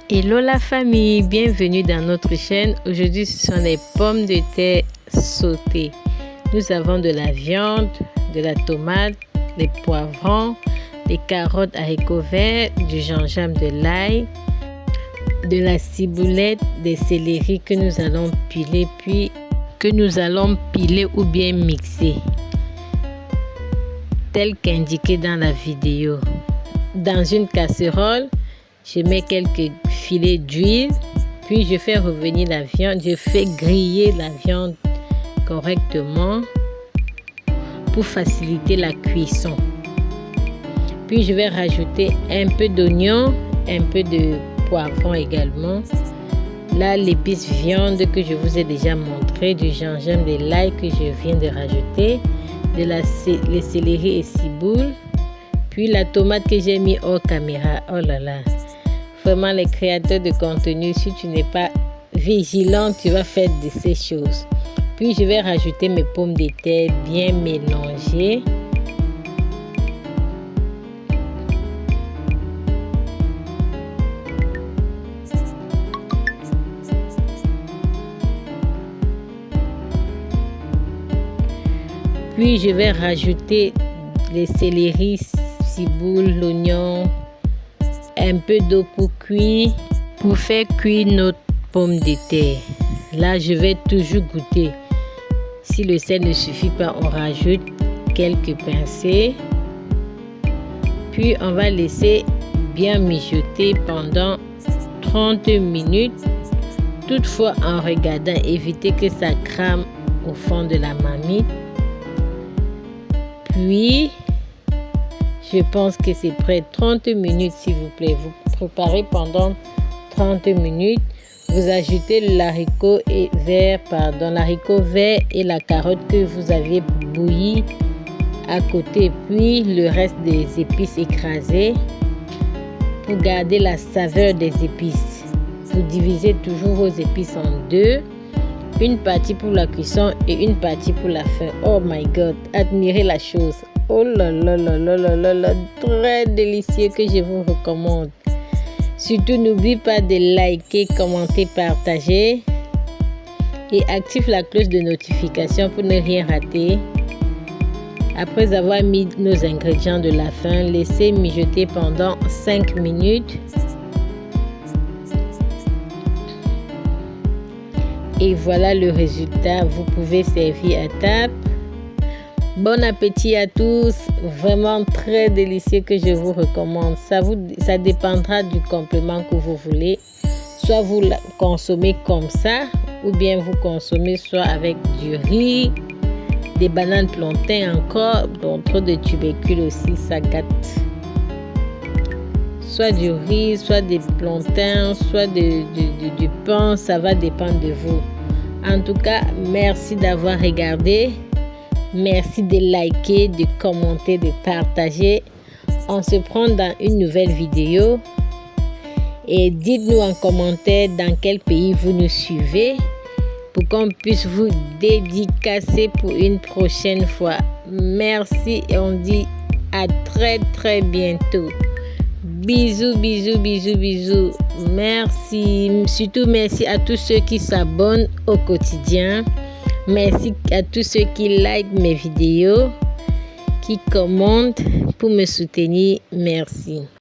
Hello la famille, bienvenue dans notre chaîne. Aujourd'hui ce sont les pommes de terre sautées. Nous avons de la viande, de la tomate, des poivrons, des carottes, haricots verts, du gingembre, de l'ail, de la ciboulette, des céleris que nous allons piler puis que nous allons piler ou bien mixer tel qu'indiqué dans la vidéo. Dans une casserole, je mets quelques filets d'huile, puis je fais revenir la viande, je fais griller la viande correctement pour faciliter la cuisson. Puis je vais rajouter un peu d'oignon, un peu de poivron également. Là, l'épice viande que je vous ai déjà montré, du gingembre, de l'ail que je viens de rajouter, les céleris et ciboules, puis la tomate que j'ai mis hors caméra. Oh là là, vraiment les créateurs de contenu, si tu n'es pas vigilant, tu vas faire de ces choses. Puis je vais rajouter mes pommes de terre bien mélangées. Puis je vais rajouter les céleris, ciboules, l'oignon, un peu d'eau pour cuire, pour faire cuire notre pomme de terre. Là, je vais toujours goûter. Si le sel ne suffit pas, on rajoute quelques pincées. Puis on va laisser bien mijoter pendant 30 minutes. Toutefois, en regardant, éviter que ça crame au fond de la marmite. Puis, je pense que c'est prêt. 30 minutes, s'il vous plaît. Vous préparez pendant 30 minutes. Vous ajoutez l'haricot vert et la carotte que vous aviez bouilli à côté. Puis, le reste des épices écrasées pour garder la saveur des épices. Vous divisez toujours vos épices en deux. Une partie pour la cuisson et une partie pour la fin. Oh my god, admirez la chose. Oh là là là là là là là, très délicieux que je vous recommande. Surtout n'oublie pas de liker, commenter, partager et active la cloche de notification pour ne rien rater. Après avoir mis nos ingrédients de la fin, laissez mijoter pendant 5 minutes. Et voilà le résultat, vous pouvez servir à table. Bon appétit à tous, vraiment très délicieux que je vous recommande. Ça dépendra du complément que vous voulez. Soit vous la consommez comme ça, ou bien vous consommez soit avec du riz, des bananes plantains encore, donc trop de tubercules aussi, ça gâte. Soit du riz, soit des plantains, soit du pain, ça va dépendre de vous. En tout cas, merci d'avoir regardé. Merci de liker, de commenter, de partager. On se prend dans une nouvelle vidéo. Et dites-nous en commentaire dans quel pays vous nous suivez pour qu'on puisse vous dédicacer pour une prochaine fois. Merci et on dit à très très bientôt. Bisous, bisous, bisous, bisous. Merci. Surtout merci à tous ceux qui s'abonnent au quotidien. Merci à tous ceux qui likent mes vidéos, qui commentent pour me soutenir. Merci.